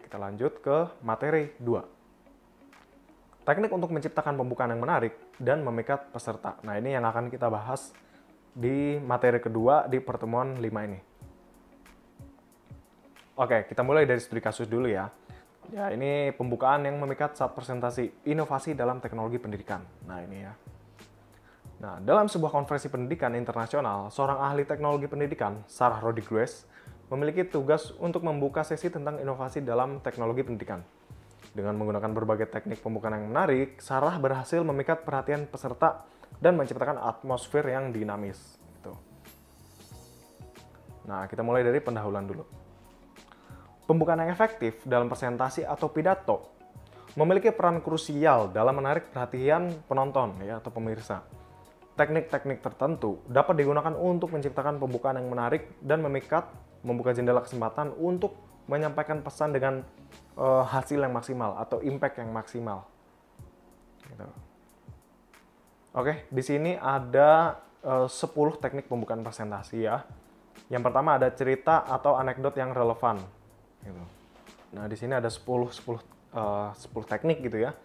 kita lanjut ke materi 2. Teknik untuk menciptakan pembukaan yang menarik dan memikat peserta. Nah, ini yang akan kita bahas di materi kedua di pertemuan 5 ini. Oke, kita mulai dari studi kasus dulu ya. Ya, ini pembukaan yang memikat saat presentasi inovasi dalam teknologi pendidikan. Nah, ini ya. Nah, dalam sebuah konferensi pendidikan internasional, seorang ahli teknologi pendidikan, Sarah Rodriguez, memiliki tugas untuk membuka sesi tentang inovasi dalam teknologi pendidikan. Dengan menggunakan berbagai teknik pembukaan yang menarik, Sarah berhasil memikat perhatian peserta dan menciptakan atmosfer yang dinamis. Gitu. Nah, kita mulai dari pendahuluan dulu. Pembukaan yang efektif dalam presentasi atau pidato memiliki peran krusial dalam menarik perhatian penonton ya, atau pemirsa. Teknik-teknik tertentu dapat digunakan untuk menciptakan pembukaan yang menarik dan memikat, membuka jendela kesempatan untuk menyampaikan pesan dengan hasil yang maksimal atau impact yang maksimal. Gitu. Oke, di sini ada 10 teknik pembukaan presentasi ya. Yang pertama ada cerita atau anekdot yang relevan. Gitu. Nah, di sini ada 10 teknik gitu ya.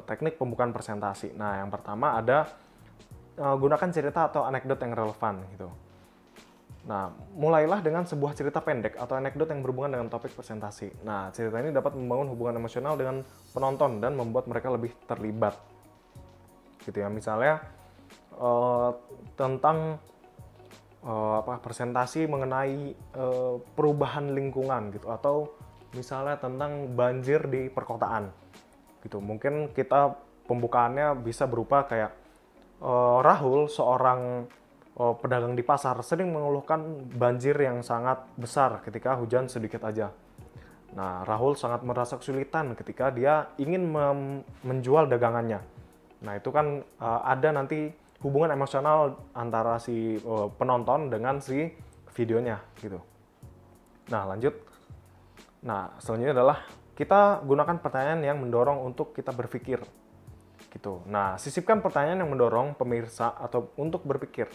Teknik pembukaan presentasi. Nah, yang pertama ada gunakan cerita atau anekdot yang relevan gitu. Nah, mulailah dengan sebuah cerita pendek atau anekdot yang berhubungan dengan topik presentasi. Nah, cerita ini dapat membangun hubungan emosional dengan penonton dan membuat mereka lebih terlibat. Gitu ya, misalnya tentang presentasi mengenai perubahan lingkungan gitu, atau misalnya tentang banjir di perkotaan. Gitu. Mungkin kita pembukaannya bisa berupa kayak Rahul, seorang pedagang di pasar, sering mengeluhkan banjir yang sangat besar ketika hujan sedikit aja. Nah, Rahul sangat merasa kesulitan ketika dia ingin menjual dagangannya. Nah, itu kan ada nanti hubungan emosional antara si penonton dengan si videonya gitu. Nah, lanjut. Nah, selanjutnya adalah kita gunakan pertanyaan yang mendorong untuk kita berpikir. Gitu. Nah, sisipkan pertanyaan yang mendorong pemirsa atau untuk berpikir.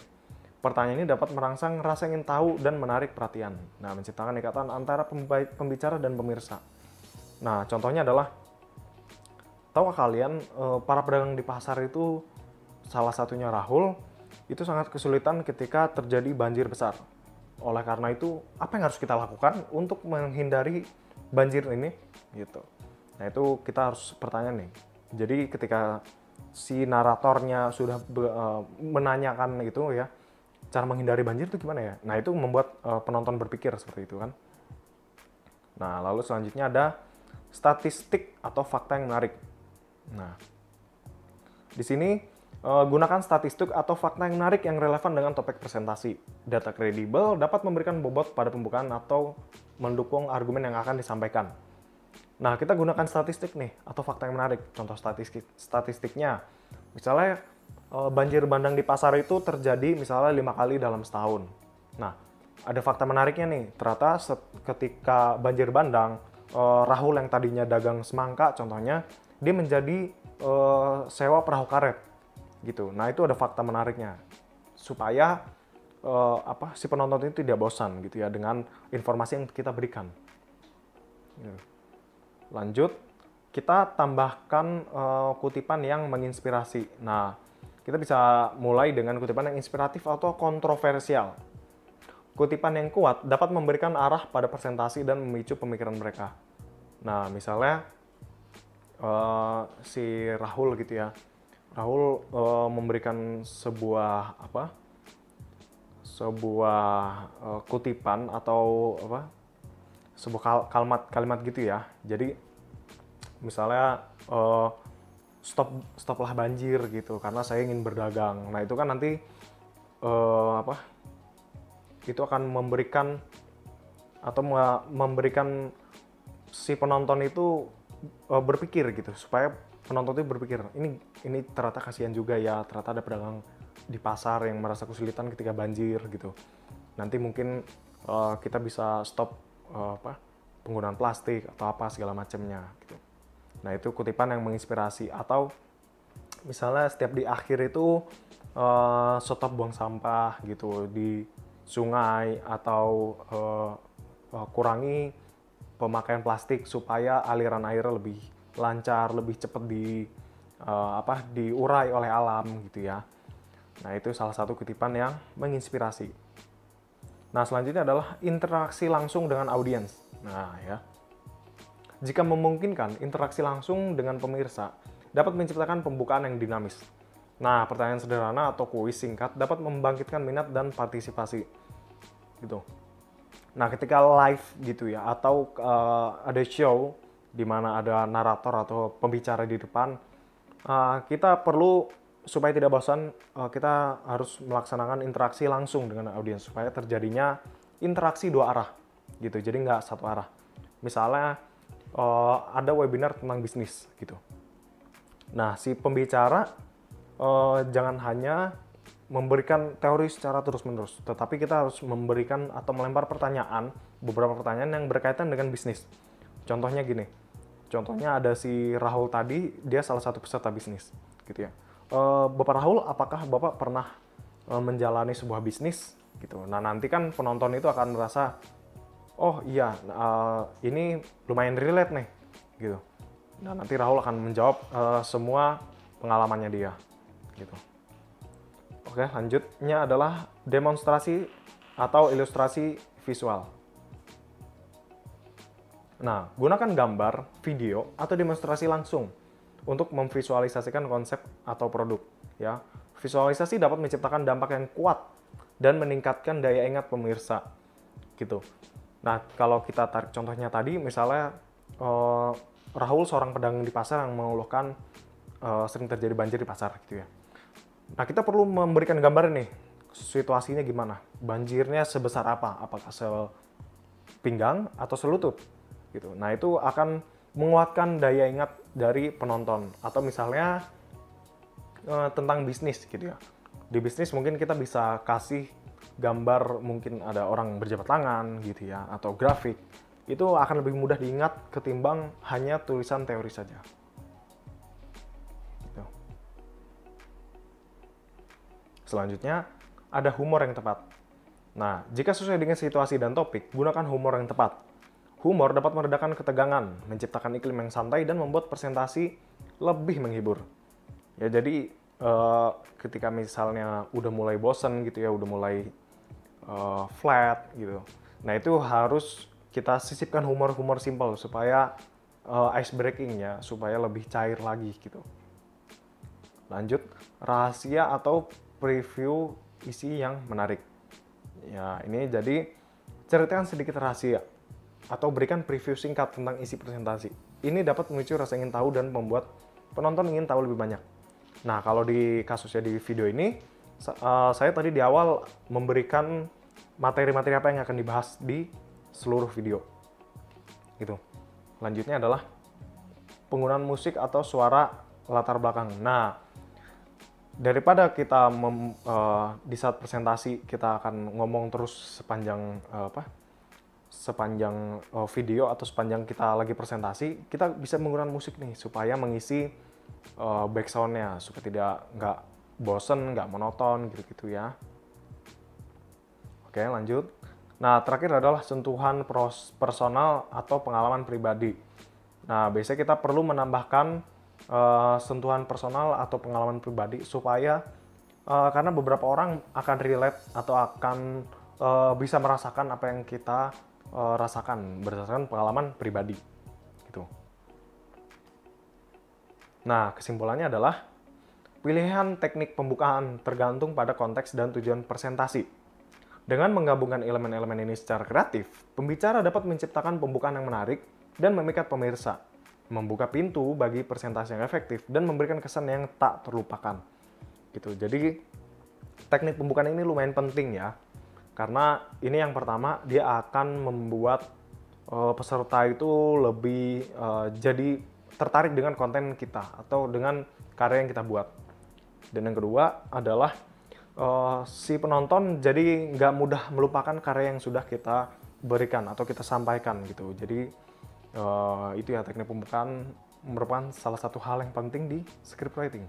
Pertanyaan ini dapat merangsang rasa ingin tahu dan menarik perhatian. Nah, menciptakan ikatan antara pembicara dan pemirsa. Nah, contohnya adalah, tahukah kalian para pedagang di pasar itu, salah satunya Rahul, itu sangat kesulitan ketika terjadi banjir besar. Oleh karena itu, apa yang harus kita lakukan untuk menghindari banjir ini? Gitu. Nah, itu kita harus pertanyaan nih. Jadi ketika si naratornya sudah menanyakan itu ya, cara menghindari banjir itu gimana ya? Nah, itu membuat penonton berpikir seperti itu kan. Nah, lalu selanjutnya ada statistik atau fakta yang menarik. Nah, di sini gunakan statistik atau fakta yang menarik yang relevan dengan topik presentasi. Data kredibel dapat memberikan bobot pada pembukaan atau mendukung argumen yang akan disampaikan. Nah, kita gunakan statistik nih, atau fakta yang menarik. Contoh statistiknya, misalnya banjir bandang di pasar itu terjadi misalnya 5 kali dalam setahun. Nah, ada fakta menariknya nih, ternyata ketika banjir bandang, Rahul yang tadinya dagang semangka contohnya, dia menjadi sewa perahu karet. Gitu. Nah, itu ada fakta menariknya. Supaya si penonton itu tidak bosan gitu ya dengan informasi yang kita berikan. Gitu. Lanjut, kita tambahkan kutipan yang menginspirasi. Nah, kita bisa mulai dengan kutipan yang inspiratif atau kontroversial. Kutipan yang kuat dapat memberikan arah pada presentasi dan memicu pemikiran mereka. Nah, misalnya si Rahul gitu ya. Rahul memberikan sebuah kutipan atau sebuah kalimat gitu ya. Jadi misalnya stoplah banjir gitu karena saya ingin berdagang. Nah, itu kan nanti itu akan memberikan si penonton itu berpikir gitu, supaya penonton itu berpikir, ini ternyata kasihan juga ya, ternyata ada pedagang di pasar yang merasa kesulitan ketika banjir gitu. Nanti mungkin kita bisa stop penggunaan plastik atau apa segala macamnya gitu. Nah, itu kutipan yang menginspirasi. Atau misalnya setiap di akhir itu stop buang sampah gitu di sungai, atau kurangi pemakaian plastik supaya aliran air lebih lancar, lebih cepat diurai oleh alam gitu ya. Nah, itu salah satu kutipan yang menginspirasi. Nah, selanjutnya adalah interaksi langsung dengan audiens. Nah, ya. Jika memungkinkan, interaksi langsung dengan pemirsa dapat menciptakan pembukaan yang dinamis. Nah, pertanyaan sederhana atau kuis singkat dapat membangkitkan minat dan partisipasi. Gitu. Nah, ketika live gitu ya, atau ada show di mana ada narator atau pembicara di depan, kita perlu, supaya tidak bosan, kita harus melaksanakan interaksi langsung dengan audiens supaya terjadinya interaksi dua arah gitu, jadi nggak satu arah. Misalnya ada webinar tentang bisnis gitu. Nah, si pembicara jangan hanya memberikan teori secara terus-menerus, tetapi kita harus memberikan atau melempar beberapa pertanyaan yang berkaitan dengan bisnis. Contohnya gini, contohnya ada si Rahul tadi, dia salah satu peserta bisnis gitu ya. Bapak Rahul, apakah Bapak pernah menjalani sebuah bisnis gitu? Nah, nanti kan penonton itu akan merasa, oh iya, ini lumayan relate nih gitu. Nah, nanti Rahul akan menjawab semua pengalamannya dia gitu. Oke, lanjutnya adalah demonstrasi atau ilustrasi visual. Nah, gunakan gambar, video, atau demonstrasi langsung untuk memvisualisasikan konsep atau produk. Ya, visualisasi dapat menciptakan dampak yang kuat dan meningkatkan daya ingat pemirsa. Gitu. Nah, kalau kita tarik contohnya tadi, misalnya Rahul seorang pedagang di pasar yang mengeluhkan sering terjadi banjir di pasar, gitu ya. Nah, kita perlu memberikan gambar nih, situasinya gimana, banjirnya sebesar apa, apakah sepinggang atau selutut, gitu. Nah, itu akan menguatkan daya ingat dari penonton. Atau misalnya tentang bisnis, gitu ya. Di bisnis mungkin kita bisa kasih gambar, mungkin ada orang berjabat tangan, gitu ya, atau grafik. Itu akan lebih mudah diingat ketimbang hanya tulisan teori saja. Selanjutnya, ada humor yang tepat. Nah, jika sesuai dengan situasi dan topik, gunakan humor yang tepat. Humor dapat meredakan ketegangan, menciptakan iklim yang santai, dan membuat presentasi lebih menghibur. Ya, jadi ketika misalnya udah mulai bosen gitu ya, udah mulai flat gitu. Nah, itu harus kita sisipkan humor-humor simpel supaya ice breaking-nya, supaya lebih cair lagi gitu. Lanjut, rahasia atau preview isi yang menarik. Ya, ini jadi ceritakan sedikit rahasia atau berikan preview singkat tentang isi presentasi. Ini dapat memicu rasa ingin tahu dan membuat penonton ingin tahu lebih banyak. Nah, kalau di kasusnya di video ini, saya tadi di awal memberikan materi-materi apa yang akan dibahas di seluruh video. Gitu. Lanjutnya adalah penggunaan musik atau suara latar belakang. Nah, daripada kita di saat presentasi kita akan ngomong terus sepanjang video atau sepanjang kita lagi presentasi, kita bisa menggunakan musik nih supaya mengisi backsound-nya supaya nggak bosen, nggak monoton gitu-gitu ya. Oke, lanjut. Nah, terakhir adalah sentuhan personal atau pengalaman pribadi. Nah, biasanya kita perlu menambahkan sentuhan personal atau pengalaman pribadi supaya karena beberapa orang akan relate atau akan bisa merasakan apa yang kita rasakan berdasarkan pengalaman pribadi gitu. Nah, kesimpulannya adalah pilihan teknik pembukaan tergantung pada konteks dan tujuan presentasi. Dengan menggabungkan elemen-elemen ini secara kreatif, pembicara dapat menciptakan pembukaan yang menarik dan memikat pemirsa, membuka pintu bagi presentasi yang efektif, dan memberikan kesan yang tak terlupakan. Gitu. Jadi, teknik pembukaan ini lumayan penting ya, karena ini yang pertama, dia akan membuat peserta itu lebih jadi tertarik dengan konten kita atau dengan karya yang kita buat. Dan yang kedua adalah si penonton jadi nggak mudah melupakan karya yang sudah kita berikan atau kita sampaikan gitu. Jadi itu ya, teknik pembukaan merupakan salah satu hal yang penting di script writing.